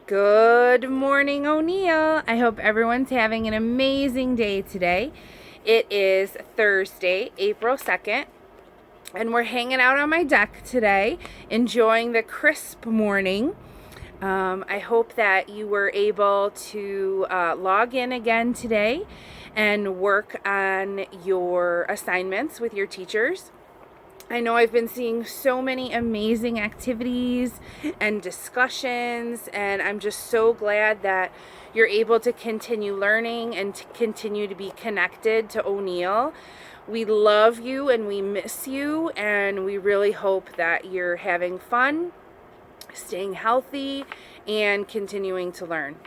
Good morning, O'Neill. I hope everyone's having an amazing day today. It is Thursday, April 2nd, and we're hanging out on my deck today, enjoying the crisp morning. I hope that you were able to log in again today and work on your assignments with your teachers. I know I've been seeing so many amazing activities and discussions, and I'm just so glad that you're able to continue learning and to continue to be connected to O'Neill. We love you and we miss you, and we really hope that you're having fun, staying healthy, and continuing to learn.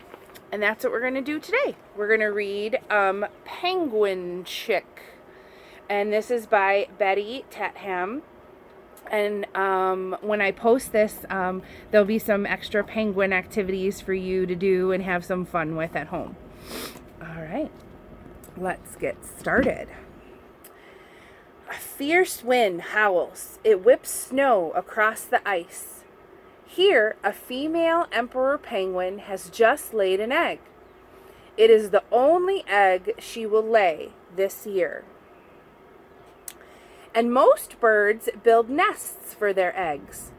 And that's what we're going to do today. We're going to read Penguin Chick. And this is by Betty Tatham. And when I post this, there'll be some extra penguin activities for you to do and have some fun with at home. All right, let's get started. A fierce wind howls. It whips snow across the ice. Here, a female emperor penguin has just laid an egg. It is the only egg she will lay this year. And most birds build nests for their eggs.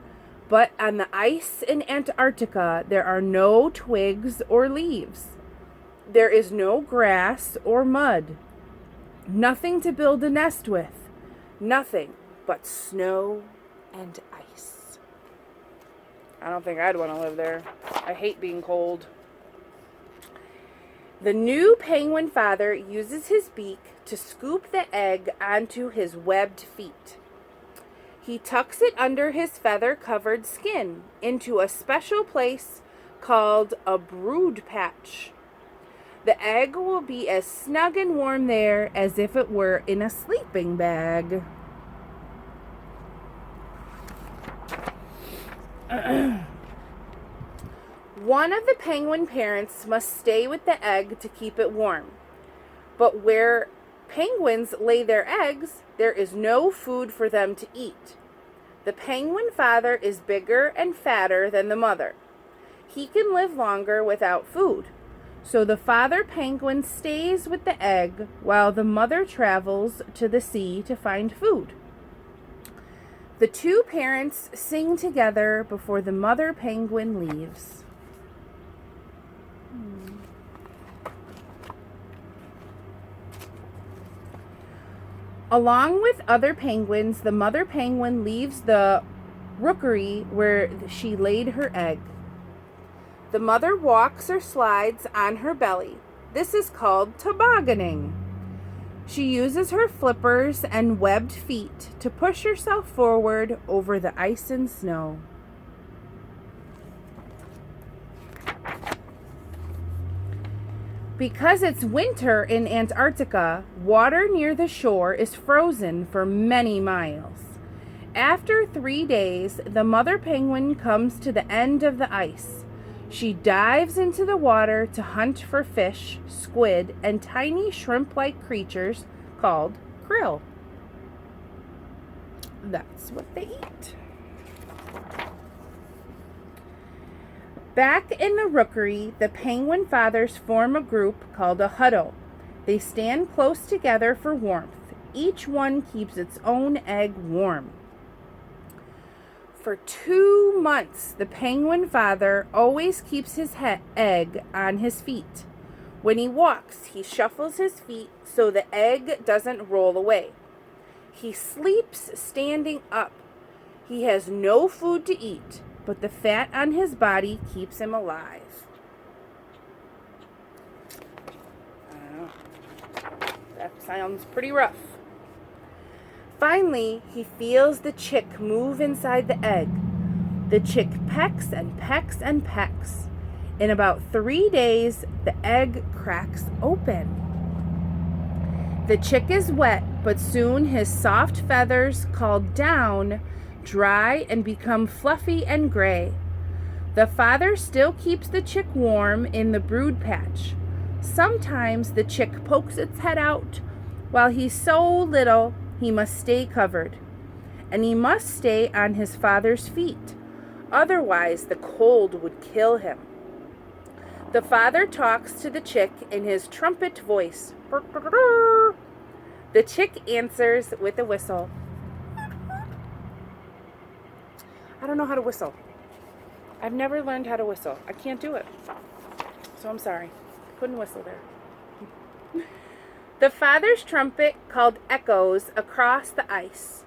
But on the ice in Antarctica, there are no twigs or leaves. There is no grass or mud. Nothing to build a nest with. Nothing but snow and ice. I don't think I'd want to live there. I hate being cold. The new penguin father uses his beak to scoop the egg onto his webbed feet. He tucks it under his feather-covered skin into a special place called a brood patch. The egg will be as snug and warm there as if it were in a sleeping bag. One of the penguin parents must stay with the egg to keep it warm. But where penguins lay their eggs, there is no food for them to eat. The penguin father is bigger and fatter than the mother. He can live longer without food. So the father penguin stays with the egg while the mother travels to the sea to find food. The two parents sing together before the mother penguin leaves. Along with other penguins, the mother penguin leaves the rookery where she laid her egg. The mother walks or slides on her belly. This is called tobogganing. She uses her flippers and webbed feet to push herself forward over the ice and snow. Because it's winter in Antarctica, water near the shore is frozen for many miles. After 3 days, the mother penguin comes to the end of the ice. She dives into the water to hunt for fish, squid, and tiny shrimp-like creatures called krill. That's what they eat. Back in the rookery, the penguin fathers form a group called a huddle. They stand close together for warmth. Each one keeps its own egg warm. For 2 months, the penguin father always keeps his egg on his feet. When he walks, he shuffles his feet so the egg doesn't roll away. He sleeps standing up. He has no food to eat, but the fat on his body keeps him alive. I don't know. That sounds pretty rough. Finally, he feels the chick move inside the egg. The chick pecks and pecks and pecks. In about 3 days, the egg cracks open. The chick is wet, but soon his soft feathers, called down, dry and become fluffy and gray. The father still keeps the chick warm in the brood patch. Sometimes the chick pokes its head out. While he's so little, he must stay covered. And he must stay on his father's feet. Otherwise, the cold would kill him. The father talks to the chick in his trumpet voice. The chick answers with a whistle. I don't know how to whistle. I've never learned how to whistle. I can't do it. So I'm sorry. Couldn't whistle there. The father's trumpet called echoes across the ice.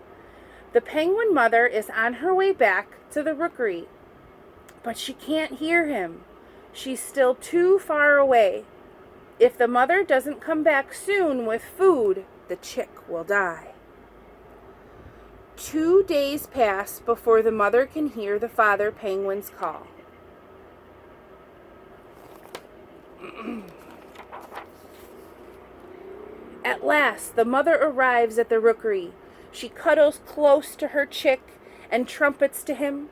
The penguin mother is on her way back to the rookery, but she can't hear him. She's still too far away. If the mother doesn't come back soon with food, the chick will die. 2 days pass before the mother can hear the father penguin's call. At last, the mother arrives at the rookery. She cuddles close to her chick and trumpets to him.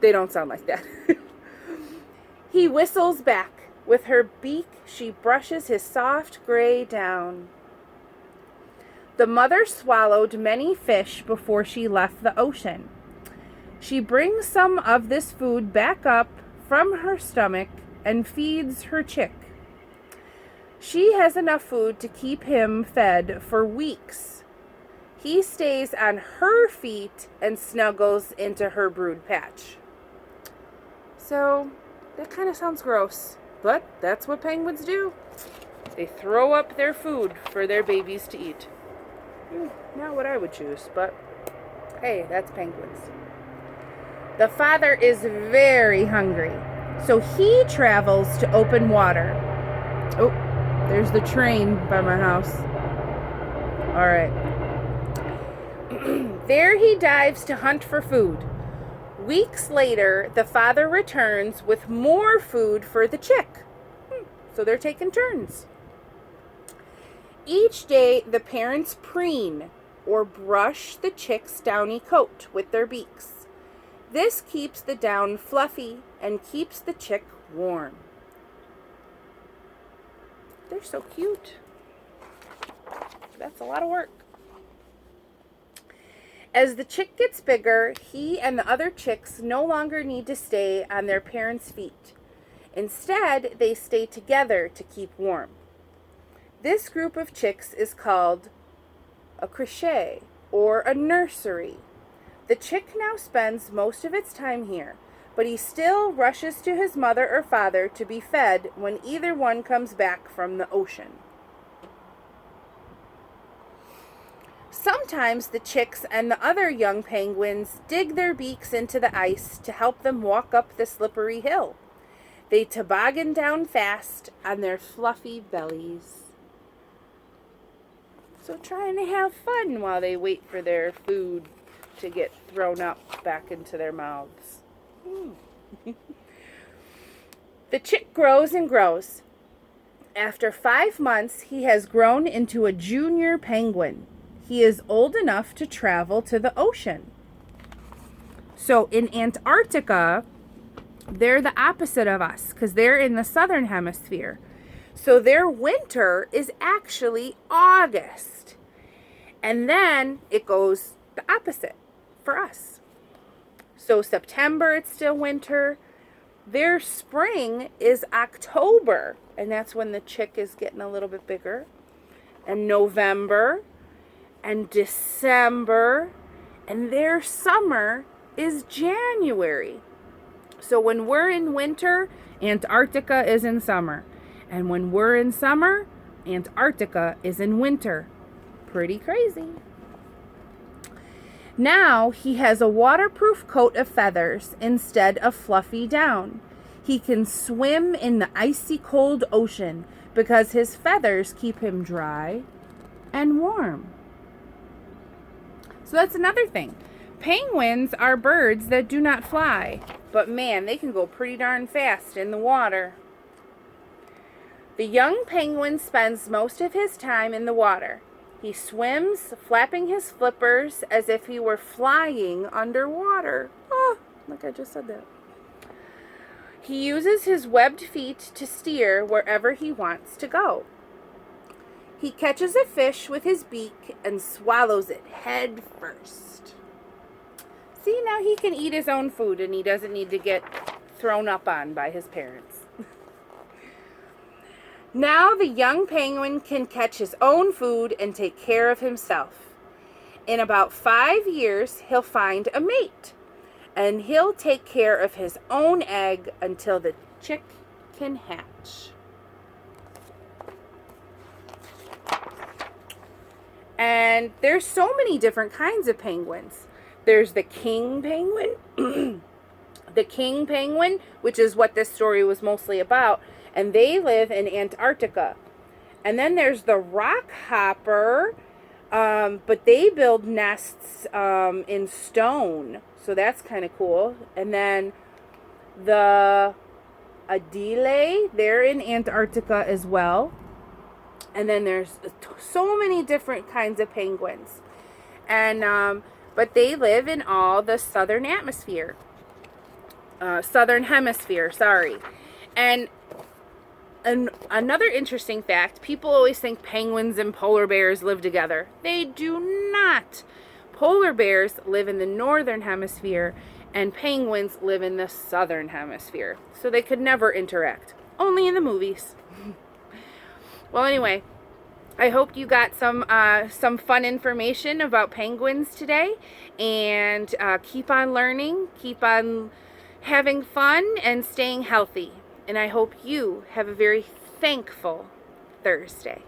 They don't sound like that. He whistles back. With her beak, she brushes his soft gray down. The mother swallowed many fish before she left the ocean. She brings some of this food back up from her stomach and feeds her chick. She has enough food to keep him fed for weeks. He stays on her feet and snuggles into her brood patch. So, that kind of sounds gross, but that's what penguins do. They throw up their food for their babies to eat. Not what I would choose, but hey, that's penguins. The father is very hungry, so he travels to open water. Oh, there's the train by my house. All right. There he dives to hunt for food. Weeks later, the father returns with more food for the chick. So they're taking turns. Each day, the parents preen or brush the chick's downy coat with their beaks. This keeps the down fluffy and keeps the chick warm. They're so cute. That's a lot of work. As the chick gets bigger, he and the other chicks no longer need to stay on their parents' feet. Instead, they stay together to keep warm. This group of chicks is called a crèche or a nursery. The chick now spends most of its time here, but he still rushes to his mother or father to be fed when either one comes back from the ocean. Sometimes the chicks and the other young penguins dig their beaks into the ice to help them walk up the slippery hill. They toboggan down fast on their fluffy bellies. So trying to have fun while they wait for their food to get thrown up back into their mouths. The chick grows and grows. After 5 months, he has grown into a junior penguin. He is old enough to travel to the ocean. So in Antarctica, they're the opposite of us because they're in the southern hemisphere. So their winter is actually August. And then it goes the opposite for us. So September, it's still winter. Their spring is October. And that's when the chick is getting a little bit bigger. And November and December. And their summer is January. So when we're in winter, Antarctica is in summer. And when we're in summer, Antarctica is in winter. Pretty crazy. Now he has a waterproof coat of feathers instead of fluffy down. He can swim in the icy cold ocean because his feathers keep him dry and warm. So that's another thing. Penguins are birds that do not fly, but man, they can go pretty darn fast in the water. The young penguin spends most of his time in the water. He swims, flapping his flippers as if he were flying underwater. Oh, like I just said that. He uses his webbed feet to steer wherever he wants to go. He catches a fish with his beak and swallows it head first. See, now he can eat his own food and he doesn't need to get thrown up on by his parents. Now the young penguin can catch his own food and take care of himself. In about 5 years, he'll find a mate, and he'll take care of his own egg until the chick can hatch. And there's so many different kinds of penguins. There's the king penguin, the king penguin, which is what this story was mostly about, and they live in Antarctica. And then there's the rock hopper, but they build nests in stone, so that's kind of cool. And then the Adile, they're in Antarctica as well. And then there's so many different kinds of penguins. And but they live in all the southern hemisphere, sorry. And another interesting fact, people always think penguins and polar bears live together. They do not. Polar bears live in the northern hemisphere and penguins live in the southern hemisphere. So they could never interact. Only in the movies. Well, anyway, I hope you got some fun information about penguins today, and keep on learning, keep on having fun, and staying healthy. And I hope you have a very thankful Thursday.